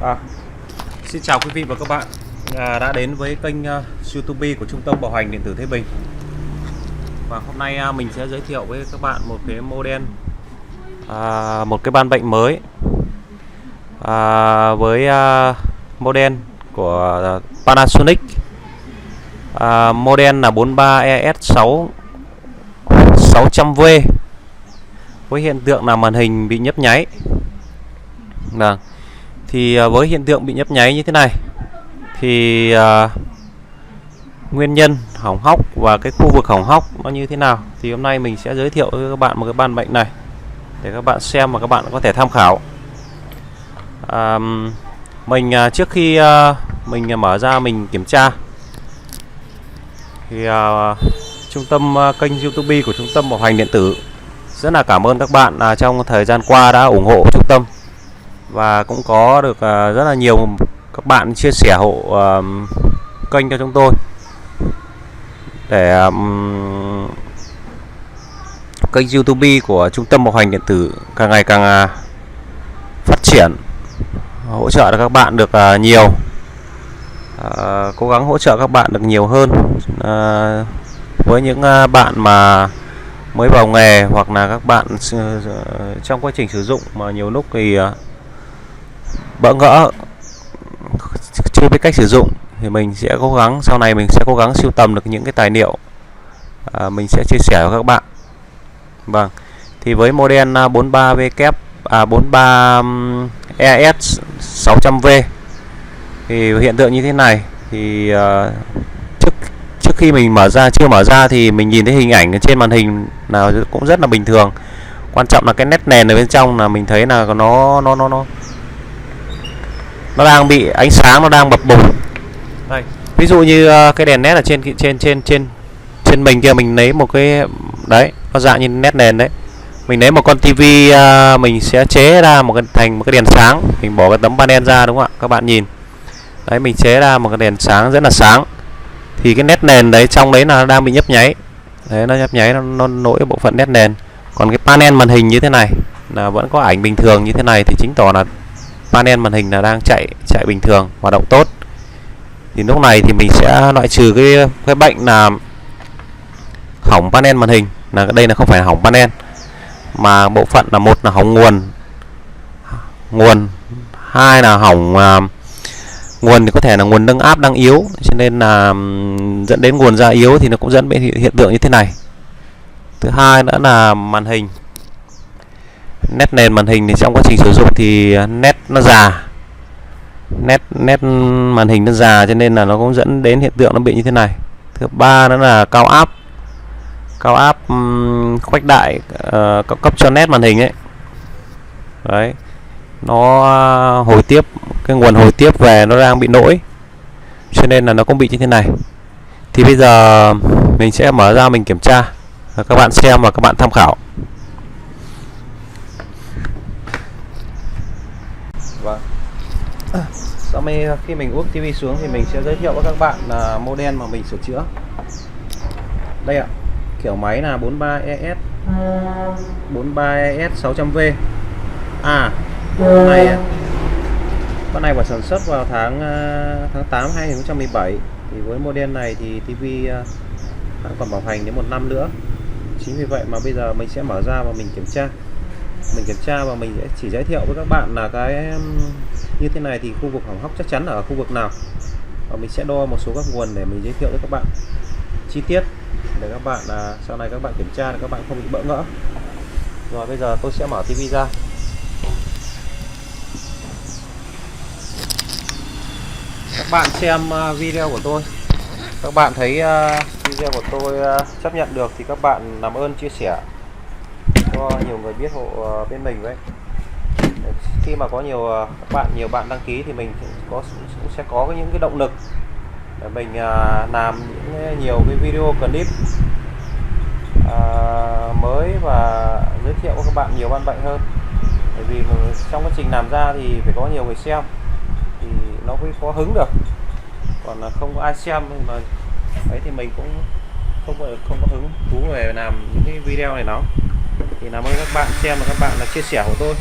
À, xin chào quý vị và các bạn đã đến với kênh YouTube của Trung tâm Bảo hành điện tử Thế Bình. Và hôm nay mình sẽ giới thiệu với các bạn một cái model, một cái ban bệnh mới với model của Panasonic. Model là 43ES6 600V với hiện tượng là màn hình bị nhấp nháy. Thì với hiện tượng bị nhấp nháy như thế này thì nguyên nhân hỏng hóc và cái khu vực hỏng hóc nó như thế nào thì hôm nay mình sẽ giới thiệu với các bạn một cái ban bệnh này để các bạn xem và các bạn có thể tham khảo. Trước khi mình mở ra mình kiểm tra thì trung tâm kênh YouTube của Trung tâm Bảo hành điện tử rất là cảm ơn các bạn trong thời gian qua đã ủng hộ trung tâm, và cũng có được rất là nhiều các bạn chia sẻ hộ kênh cho chúng tôi để kênh YouTube của Trung tâm Bảo hành điện tử càng ngày càng phát triển, hỗ trợ các bạn được nhiều, cố gắng hỗ trợ các bạn được nhiều hơn với những bạn mà mới vào nghề, hoặc là các bạn trong quá trình sử dụng mà nhiều lúc thì bỡ ngỡ chưa biết cách sử dụng, thì mình sẽ cố gắng sau này mình sẽ cố gắng sưu tầm được những cái tài liệu mình sẽ chia sẻ với các bạn. Vâng, thì với model 43ES 600V thì hiện tượng như thế này thì trước khi mình chưa mở ra thì mình nhìn thấy hình ảnh trên màn hình nào cũng rất là bình thường. Quan trọng là cái nét nền ở bên trong là mình thấy là nó đang bị ánh sáng, nó đang bập bùng. Đây, ví dụ như cái đèn nét ở trên mình kia, mình lấy một cái đấy, nó dạng như nét nền đấy. Mình lấy một con tivi, mình sẽ chế ra thành một cái đèn sáng, mình bỏ cái tấm panel ra, đúng không ạ? Các bạn nhìn. Đấy, mình chế ra một cái đèn sáng rất là sáng. Thì cái nét nền đấy trong đấy là đang bị nhấp nháy. Đấy, nó nhấp nháy, nó nổi bộ phận nét nền. Còn cái panel màn hình như thế này là vẫn có ảnh bình thường như thế này thì chính tỏ là panel màn hình là đang chạy bình thường, hoạt động tốt. Thì lúc này thì mình sẽ loại trừ cái bệnh là hỏng panel màn hình. Đây là không phải là hỏng panel, mà bộ phận là một là hỏng nguồn, hai là hỏng nguồn thì có thể là nguồn nâng áp đang yếu, cho nên là dẫn đến nguồn ra yếu thì nó cũng dẫn đến hiện tượng như thế này. Thứ hai nữa là màn hình, nét nền màn hình thì trong quá trình sử dụng thì nét nó già, nét màn hình nó già, cho nên là nó cũng dẫn đến hiện tượng nó bị như thế này. Thứ ba nữa là cao áp khuếch đại cấp cho nét màn hình ấy. Đấy, nó hồi tiếp, cái nguồn hồi tiếp về nó đang bị lỗi, cho nên là nó cũng bị như thế này. Thì bây giờ mình sẽ mở ra mình kiểm tra, các bạn xem và các bạn tham khảo. Vâng. Sau khi mình úp tivi xuống thì mình sẽ giới thiệu với các bạn là model mà mình sửa chữa. Đây ạ, kiểu máy là 43ES 600V. Con này sản xuất vào tháng 8 2017. Thì với model này thì tivi còn bảo hành đến 1 năm nữa. Chính vì vậy mà bây giờ mình sẽ mở ra và mình kiểm tra. Và mình sẽ chỉ giới thiệu với các bạn là cái như thế này thì khu vực hỏng hóc chắc chắn ở khu vực nào, và mình sẽ đo một số các nguồn để mình giới thiệu với các bạn chi tiết để các bạn sau này các bạn kiểm tra là các bạn không bị bỡ ngỡ. Rồi bây giờ tôi sẽ mở tivi ra. Các bạn xem video của tôi, các bạn thấy video của tôi chấp nhận được thì các bạn làm ơn chia sẻ cho nhiều người biết hộ bên mình với. Khi mà có nhiều bạn đăng ký thì mình sẽ có những cái động lực để mình làm nhiều cái video clip mới và giới thiệu với các bạn nhiều ban bệnh hơn. Bởi vì trong quá trình làm ra thì phải có nhiều người xem thì nó mới có hứng được, còn không có ai xem mà đấy thì mình cũng không có hứng thú về làm những cái video này nó. Thì cảm ơn các bạn xem và các bạn chia sẻ của tôi.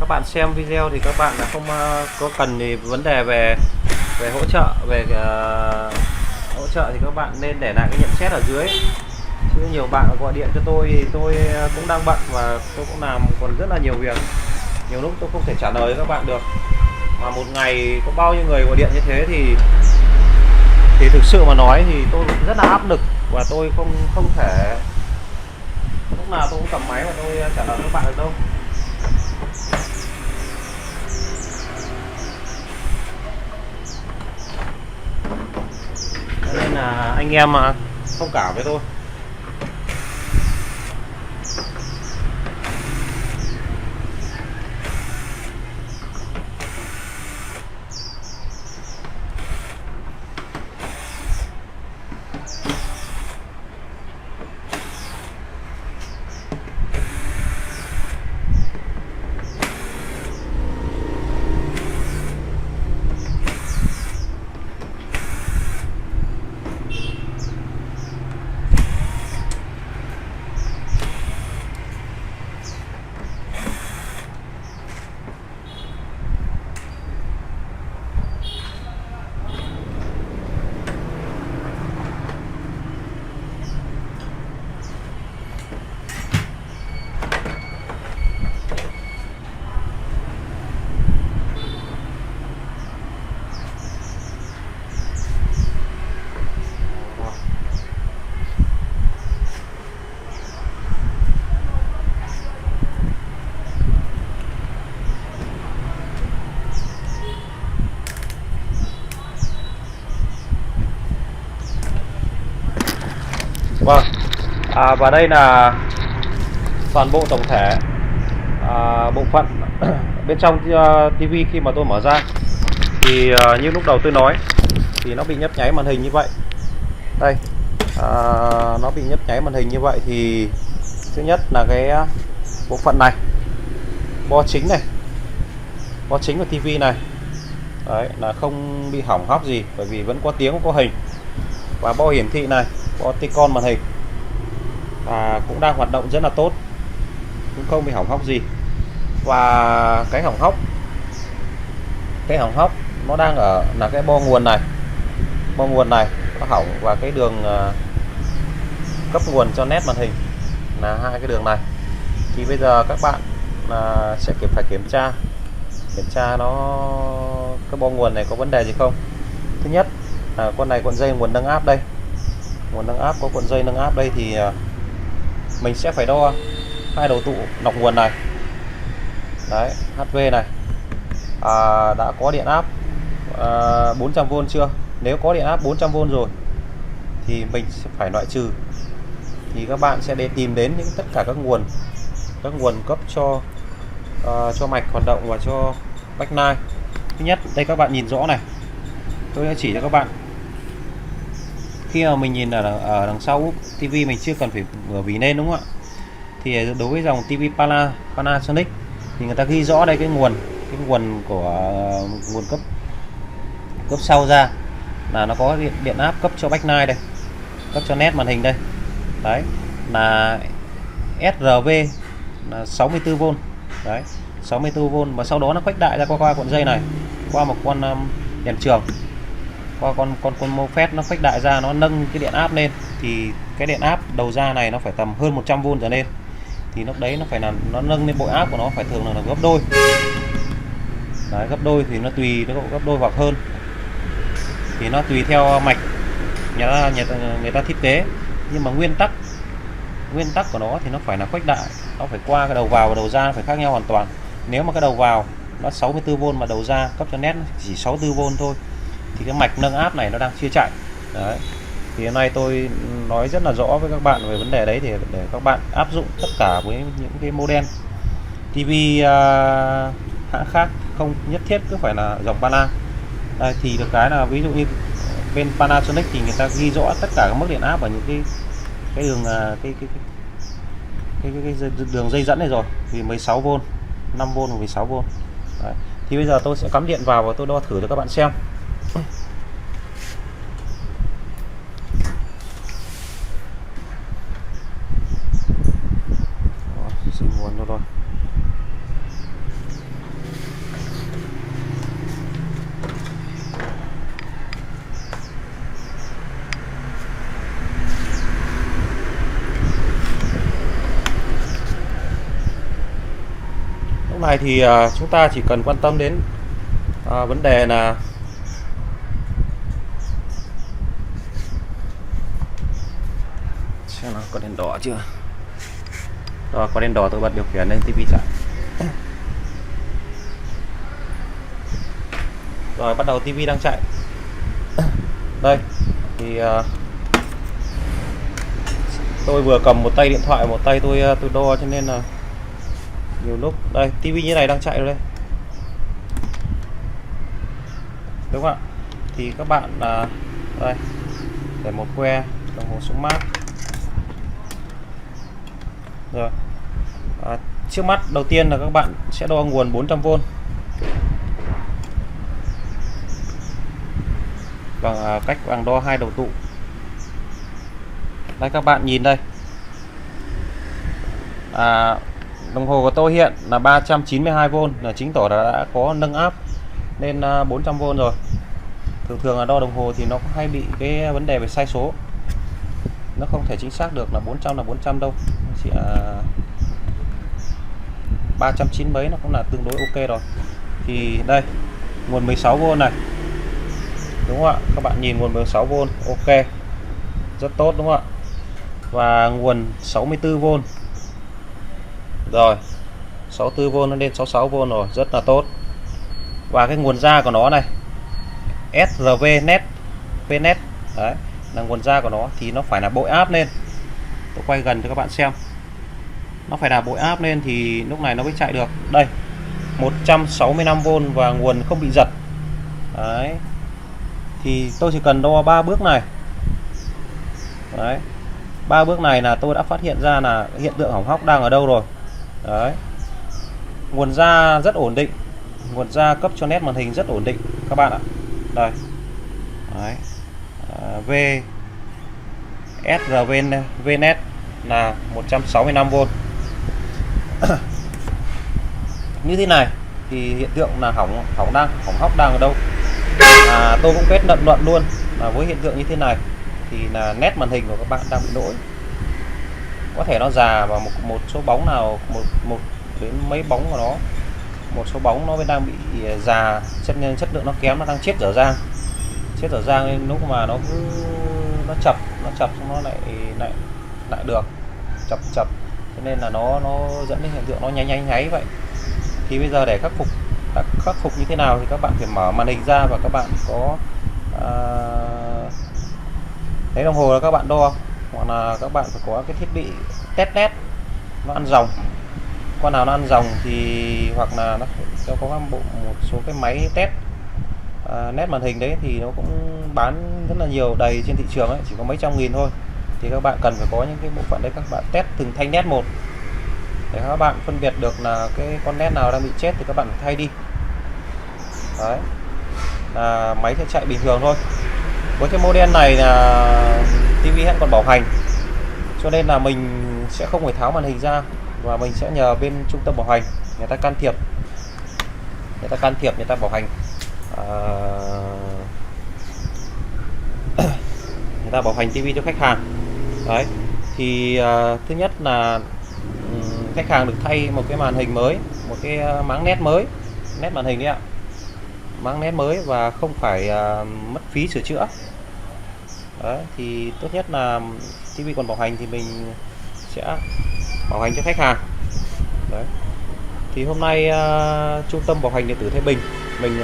các bạn xem video thì các bạn là không có cần thì vấn đề về hỗ trợ hỗ trợ thì các bạn nên để lại cái nhận xét ở dưới, chứ nhiều bạn gọi điện cho tôi thì tôi cũng đang bận và tôi cũng làm còn rất là nhiều việc, nhiều lúc tôi không thể trả lời các bạn được, mà một ngày có bao nhiêu người gọi điện như thế thì thực sự mà nói thì tôi rất là áp lực và tôi không thể lúc nào tôi cũng cầm máy và tôi trả lời các bạn được đâu. Cho nên là anh em mà thông cảm với tôi. Vâng, và đây là toàn bộ tổng thể bộ phận bên trong tivi khi mà tôi mở ra thì như lúc đầu tôi nói thì nó bị nhấp nháy màn hình như vậy. Đây, nó bị nhấp nháy màn hình như vậy thì thứ nhất là cái bộ phận này, bo chính này, bo chính của tivi này, đấy là không bị hỏng hóc gì bởi vì vẫn có tiếng có hình, và bo hiển thị này, bo ticon màn hình và cũng đang hoạt động rất là tốt, cũng không bị hỏng hóc gì. Và cái hỏng hóc nó đang ở là cái bo nguồn này, nó hỏng, và cái đường cấp nguồn cho nét màn hình là hai cái đường này. Thì bây giờ các bạn sẽ phải kiểm tra nó, cái bo nguồn này có vấn đề gì không. Thứ nhất là con này, cuộn dây nguồn nâng áp đây, nguồn nâng áp, có cuộn dây nâng áp đây thì mình sẽ phải đo hai đầu tụ lọc nguồn này, đấy, HV này, đã có điện áp 400V chưa. Nếu có điện áp 400V rồi thì mình sẽ phải loại trừ, thì các bạn sẽ tìm đến những tất cả các nguồn cấp cho mạch hoạt động và cho backlight. Thứ nhất đây các bạn nhìn rõ này, tôi sẽ chỉ cho các bạn. Khi mà mình nhìn ở đằng sau TV mình chưa cần phải mở ví lên, đúng không ạ? Thì đối với dòng TV Panasonic thì người ta ghi rõ đây cái nguồn của nguồn cấp sau ra là nó có điện áp cấp cho backlight đây, cấp cho nét màn hình đây, đấy là SRV là 64V, đấy 64V, và sau đó nó khuếch đại ra qua cuộn dây này, qua một con đèn trường, qua con MOSFET, nó khuếch đại ra, nó nâng cái điện áp lên, thì cái điện áp đầu ra này nó phải tầm hơn 100V trở lên, thì lúc đấy nó phải là nó nâng lên bội áp của nó phải thường là gấp đôi. Đấy, gấp đôi thì nó tùy, nó gấp đôi hoặc hơn, thì nó tùy theo mạch người ta thiết kế, nhưng mà nguyên tắc của nó thì nó phải là khuếch đại, nó phải qua cái đầu vào và đầu ra phải khác nhau hoàn toàn. Nếu mà cái đầu vào nó 64V mà đầu ra cấp cho nét chỉ 64V thôi thì cái mạch nâng áp này nó đang chưa chạy. Đấy, thì hôm nay tôi nói rất là rõ với các bạn về vấn đề đấy, thì để các bạn áp dụng tất cả với những cái model TV hãng khác, không nhất thiết cứ phải là dòng Pana. Đây, thì được cái là ví dụ như bên Panasonic thì người ta ghi rõ tất cả các mức điện áp ở những cái đường đường dây dẫn này rồi, vì 16V, 5V và 16V. Đấy. Thì bây giờ tôi sẽ cắm điện vào và tôi đo thử cho các bạn xem. Xin nguồn đâu rồi. Lúc này thì chúng ta chỉ cần quan tâm đến vấn đề là xem nào có đèn đỏ chưa. Rồi, có đèn đỏ tôi bật điều khiển lên tivi chạy. Rồi bắt đầu tivi đang chạy. Đây thì tôi vừa cầm một tay điện thoại, một tay tôi đo, cho nên là nhiều lúc đây tivi như này đang chạy rồi đây, đúng không ạ? Thì các bạn đây để một que đồng hồ số mát. Rồi trước mắt đầu tiên là các bạn sẽ đo nguồn 400V bằng cách bằng đo hai đầu tụ. Đây các bạn nhìn đây, đồng hồ của tôi hiện là 392V, là chứng tỏ là đã có nâng áp lên 400V rồi. Thường thường là đo đồng hồ thì nó hay bị cái vấn đề về sai số, nó không thể chính xác được là 400 là 400 đâu, chỉ là 390 mấy nó cũng là tương đối ok rồi. Thì đây nguồn 16V này, đúng không ạ? Các bạn nhìn nguồn 16V ok, rất tốt đúng không ạ? Và nguồn 64V rồi, 64V nó lên 66V rồi, rất là tốt. Và cái nguồn ra của nó này, SRV net VNet, đấy là nguồn ra của nó, thì nó phải là bội áp lên. Tôi quay gần cho các bạn xem, nó phải là bội áp lên thì lúc này nó mới chạy được. Đây 165V và nguồn không bị giật. Đấy thì tôi chỉ cần đo 3 bước này. Đấy, 3 bước này là tôi đã phát hiện ra là hiện tượng hỏng hóc đang ở đâu rồi. Đấy, nguồn ra rất ổn định, nguồn ra cấp cho nét màn hình rất ổn định các bạn ạ. Đây, đấy, SRV VNet là 165V. Như thế này thì hiện tượng là hỏng hóc đang ở đâu. Tôi cũng kết luận luôn là với hiện tượng như thế này thì là nét màn hình của các bạn đang bị lỗi. Có thể nó già và một số bóng nào, một đến mấy bóng của nó, một số bóng nó đang bị già, chất lượng nó kém, nó đang chết dở dang nên lúc mà nó cứ nó chập xong nó lại được chập, cho nên là nó dẫn đến hiện tượng nó nháy vậy. Thì bây giờ để khắc phục như thế nào thì các bạn phải mở màn hình ra và các bạn có lấy đồng hồ là các bạn đo, hoặc là các bạn phải có cái thiết bị test nét nó ăn dòng. Con nào nó ăn dòng thì hoặc là nó có một số cái máy test nét màn hình đấy thì nó cũng bán rất là nhiều, đầy trên thị trường ấy, chỉ có mấy trăm nghìn thôi. Thì các bạn cần phải có những cái bộ phận đấy, các bạn test từng thanh nét một để các bạn phân biệt được là cái con nét nào đang bị chết thì các bạn phải thay đi. Đấy là máy sẽ chạy bình thường thôi. Với cái model này là TV hãng còn bảo hành, cho nên là mình sẽ không phải tháo màn hình ra và mình sẽ nhờ bên trung tâm bảo hành người ta can thiệp, người ta bảo hành, người ta bảo hành TV cho khách hàng. Đấy thì thứ nhất là khách hàng được thay một cái màn hình mới, một cái máng nét mới, nét màn hình đấy ạ, máng nét mới và không phải mất phí sửa chữa. Đấy thì tốt nhất là TV còn bảo hành thì mình sẽ bảo hành cho khách hàng. Đấy thì hôm nay trung tâm bảo hành điện tử Thái Bình mình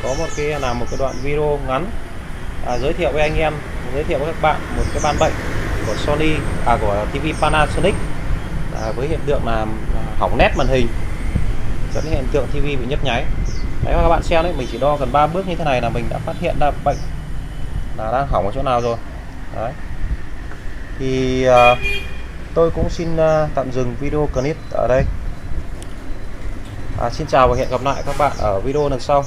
có làm một cái đoạn video ngắn giới thiệu với anh em, giới thiệu với các bạn một cái ban bệnh của Sony, của TV Panasonic với hiện tượng là hỏng nét màn hình, dẫn đến hiện tượng TV bị nhấp nháy. Đấy các bạn xem đấy, mình chỉ đo gần 3 bước như thế này là mình đã phát hiện ra bệnh là đang hỏng ở chỗ nào rồi. Đấy thì tôi cũng xin tạm dừng video clip ở đây. Xin chào và hẹn gặp lại các bạn ở video lần sau.